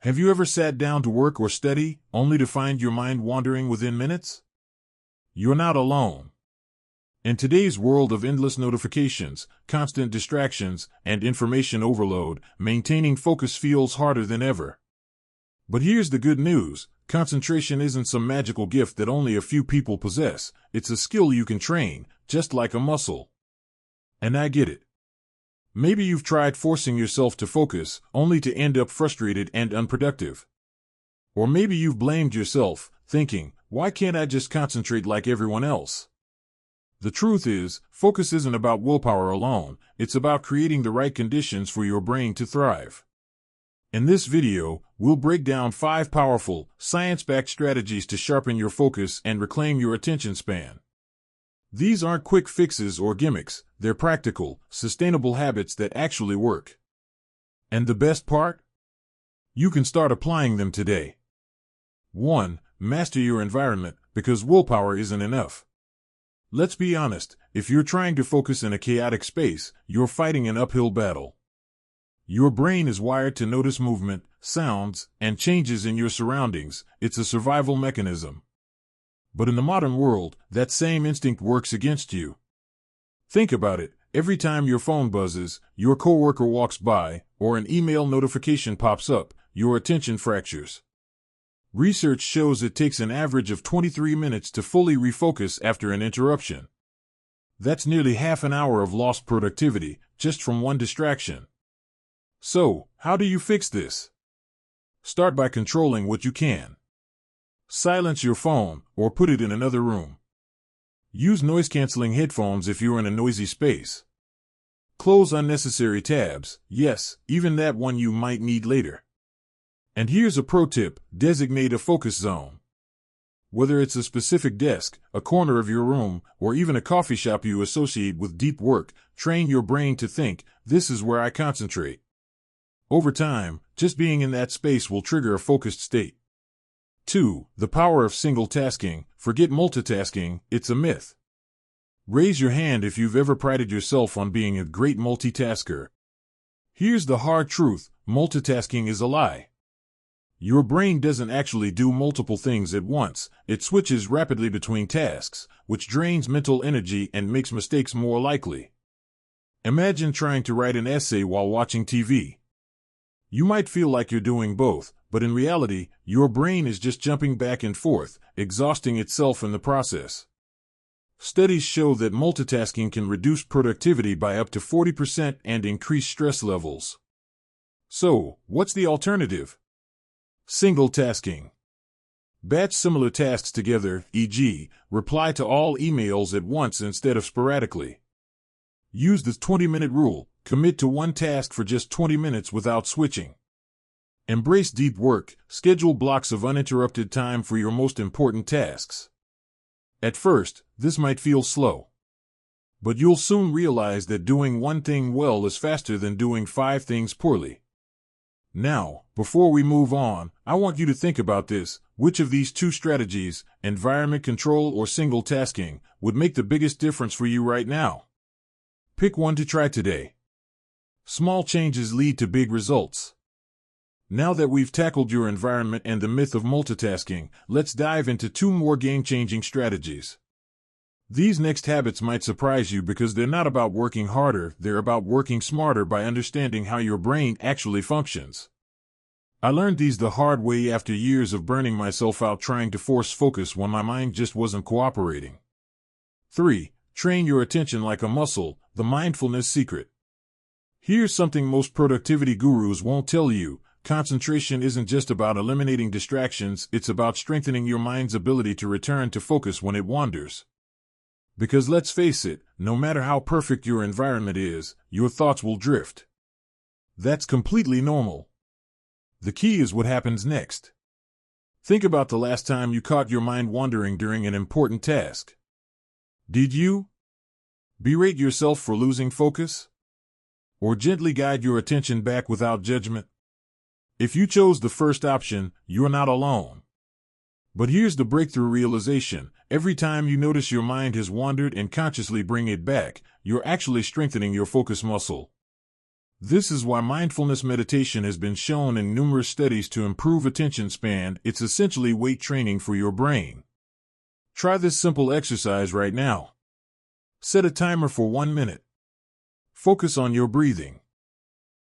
Have you ever sat down to work or study, only to find your mind wandering within minutes? You're not alone. In today's world of endless notifications, constant distractions, and information overload, maintaining focus feels harder than ever. But here's the good news: concentration isn't some magical gift that only a few people possess. It's a skill you can train, just like a muscle. And I get it. Maybe you've tried forcing yourself to focus, only to end up frustrated and unproductive. Or maybe you've blamed yourself, thinking, why can't I just concentrate like everyone else? The truth is, focus isn't about willpower alone, it's about creating the right conditions for your brain to thrive. In this video, we'll break down 5 powerful, science-backed strategies to sharpen your focus and reclaim your attention span. These aren't quick fixes or gimmicks, they're practical, sustainable habits that actually work. And the best part? You can start applying them today. 1. Master your environment, because willpower isn't enough. Let's be honest, if you're trying to focus in a chaotic space, you're fighting an uphill battle. Your brain is wired to notice movement, sounds, and changes in your surroundings. It's a survival mechanism. But in the modern world, that same instinct works against you. Think about it. Every time your phone buzzes, your coworker walks by, or an email notification pops up, your attention fractures. Research shows it takes an average of 23 minutes to fully refocus after an interruption. That's nearly half an hour of lost productivity, just from one distraction. So, how do you fix this? Start by controlling what you can. Silence your phone, or put it in another room. Use noise-canceling headphones if you're in a noisy space. Close unnecessary tabs, yes, even that one you might need later. And here's a pro tip: designate a focus zone. Whether it's a specific desk, a corner of your room, or even a coffee shop you associate with deep work, train your brain to think, this is where I concentrate. Over time, just being in that space will trigger a focused state. 2. The power of single tasking. Forget multitasking, it's a myth. Raise your hand if you've ever prided yourself on being a great multitasker. Here's the hard truth: multitasking is a lie. Your brain doesn't actually do multiple things at once, it switches rapidly between tasks, which drains mental energy and makes mistakes more likely. Imagine trying to write an essay while watching TV. You might feel like you're doing both, but in reality, your brain is just jumping back and forth, exhausting itself in the process. Studies show that multitasking can reduce productivity by up to 40% and increase stress levels. So, what's the alternative? Single tasking. Batch similar tasks together, e.g., reply to all emails at once instead of sporadically. Use the 20-minute rule. Commit to one task for just 20 minutes without switching. Embrace deep work. Schedule blocks of uninterrupted time for your most important tasks. At first, this might feel slow. But you'll soon realize that doing one thing well is faster than doing 5 things poorly. Now, before we move on, I want you to think about this. Which of these 2 strategies, environment control or single tasking, would make the biggest difference for you right now? Pick one to try today. Small changes lead to big results. Now that we've tackled your environment and the myth of multitasking, let's dive into 2 more game-changing strategies. These next habits might surprise you because they're not about working harder, they're about working smarter by understanding how your brain actually functions. I learned these the hard way after years of burning myself out trying to force focus when my mind just wasn't cooperating. 3. Train your attention like a muscle, the mindfulness secret. Here's something most productivity gurus won't tell you: concentration isn't just about eliminating distractions, it's about strengthening your mind's ability to return to focus when it wanders. Because let's face it, no matter how perfect your environment is, your thoughts will drift. That's completely normal. The key is what happens next. Think about the last time you caught your mind wandering during an important task. Did you berate yourself for losing focus? Or gently guide your attention back without judgment? If you chose the first option, you're not alone. But here's the breakthrough realization: every time you notice your mind has wandered and consciously bring it back, you're actually strengthening your focus muscle. This is why mindfulness meditation has been shown in numerous studies to improve attention span. It's essentially weight training for your brain. Try this simple exercise right now. Set a timer for 1 minute. Focus on your breathing.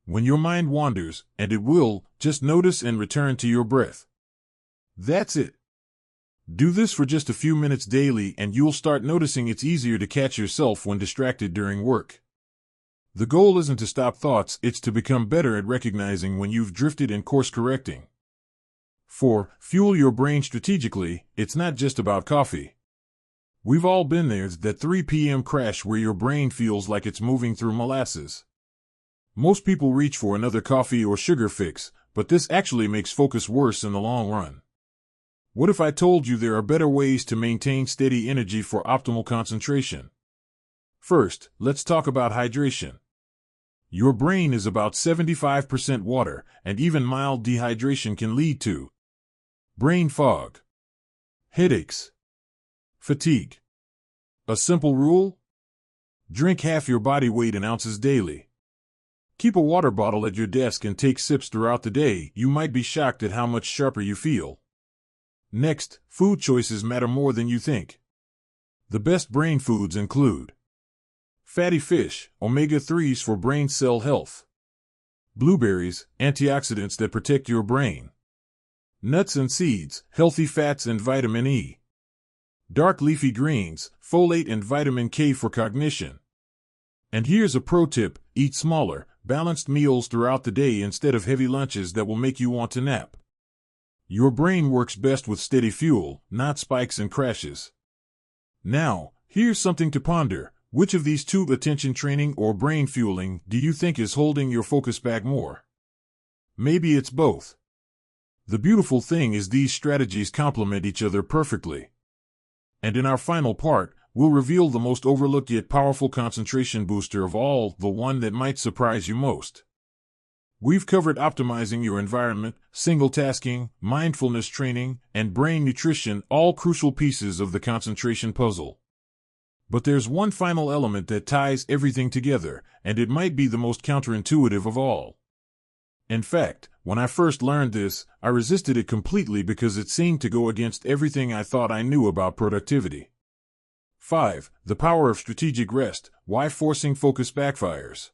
When your mind wanders, and it will, just notice and return to your breath. That's it. Do this for just a few minutes daily and you'll start noticing it's easier to catch yourself when distracted during work. The goal isn't to stop thoughts, it's to become better at recognizing when you've drifted and course correcting. 4. Fuel your brain strategically. It's not just about coffee. We've all been there, that 3 p.m. crash where your brain feels like it's moving through molasses. Most people reach for another coffee or sugar fix, but this actually makes focus worse in the long run. What if I told you there are better ways to maintain steady energy for optimal concentration? First, let's talk about hydration. Your brain is about 75% water, and even mild dehydration can lead to brain fog, headaches, fatigue. A simple rule? Drink half your body weight in ounces daily. Keep a water bottle at your desk and take sips throughout the day. You might be shocked at how much sharper you feel. Next, food choices matter more than you think. The best brain foods include fatty fish, omega-3s for brain cell health. Blueberries, antioxidants that protect your brain. Nuts and seeds, healthy fats and vitamin E. Dark leafy greens, folate and vitamin K for cognition. And here's a pro tip, eat smaller, balanced meals throughout the day instead of heavy lunches that will make you want to nap. Your brain works best with steady fuel, not spikes and crashes. Now, here's something to ponder. Which of these two, attention training or brain fueling, do you think is holding your focus back more? Maybe it's both. The beautiful thing is these strategies complement each other perfectly. And in our final part, we'll reveal the most overlooked yet powerful concentration booster of all, the one that might surprise you most. We've covered optimizing your environment, single tasking, mindfulness training, and brain nutrition, all crucial pieces of the concentration puzzle. But there's one final element that ties everything together, and it might be the most counterintuitive of all. In fact, when I first learned this, I resisted it completely because it seemed to go against everything I thought I knew about productivity. 5. The power of strategic rest, why forcing focus backfires.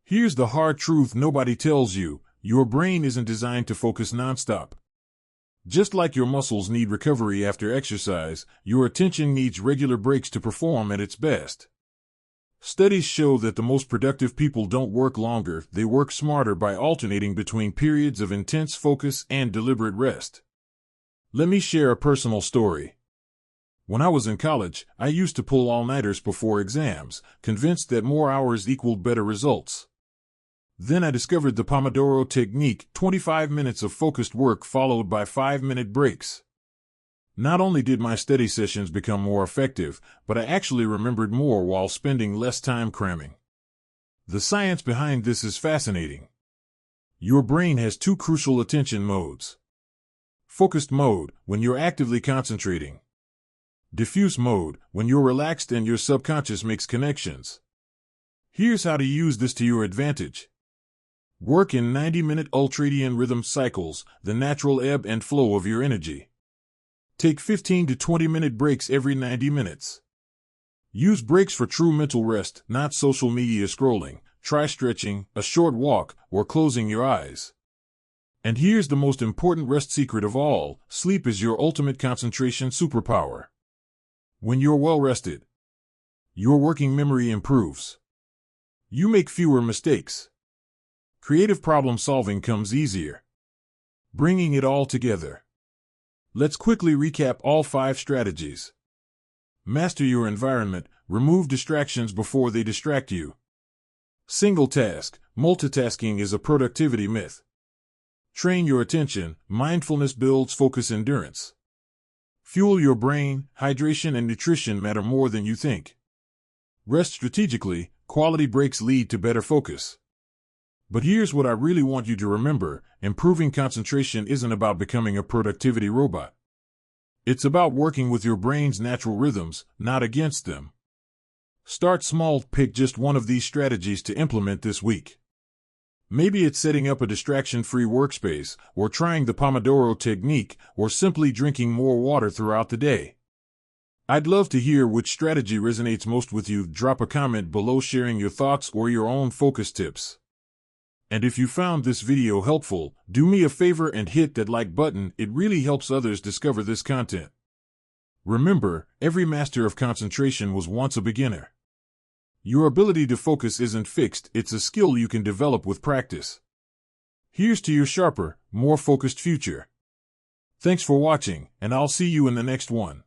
Here's the hard truth nobody tells you, your brain isn't designed to focus nonstop. Just like your muscles need recovery after exercise, your attention needs regular breaks to perform at its best. Studies show that the most productive people don't work longer, they work smarter by alternating between periods of intense focus and deliberate rest. Let me share a personal story. When I was in college, I used to pull all-nighters before exams, convinced that more hours equaled better results. Then I discovered the Pomodoro technique, 25 minutes of focused work followed by 5-minute breaks. Not only did my study sessions become more effective, but I actually remembered more while spending less time cramming. The science behind this is fascinating. Your brain has two crucial attention modes. Focused mode, when you're actively concentrating. Diffuse mode, when you're relaxed and your subconscious makes connections. Here's how to use this to your advantage. Work in 90-minute ultradian rhythm cycles, the natural ebb and flow of your energy. Take 15 to 20-minute breaks every 90 minutes. Use breaks for true mental rest, not social media scrolling. Try stretching, a short walk, or closing your eyes. And here's the most important rest secret of all, sleep is your ultimate concentration superpower. When you're well rested, your working memory improves. You make fewer mistakes. Creative problem solving comes easier. Bringing it all together. Let's quickly recap all 5 strategies. Master your environment, remove distractions before they distract you. Single task, multitasking is a productivity myth. Train your attention, mindfulness builds focus endurance. Fuel your brain, hydration and nutrition matter more than you think. Rest strategically, quality breaks lead to better focus. But here's what I really want you to remember, improving concentration isn't about becoming a productivity robot. It's about working with your brain's natural rhythms, not against them. Start small, pick just one of these strategies to implement this week. Maybe it's setting up a distraction-free workspace, or trying the Pomodoro technique, or simply drinking more water throughout the day. I'd love to hear which strategy resonates most with you. Drop a comment below sharing your thoughts or your own focus tips. And if you found this video helpful, do me a favor and hit that like button. It really helps others discover this content. Remember, every master of concentration was once a beginner. Your ability to focus isn't fixed, it's a skill you can develop with practice. Here's to your sharper, more focused future. Thanks for watching, and I'll see you in the next one.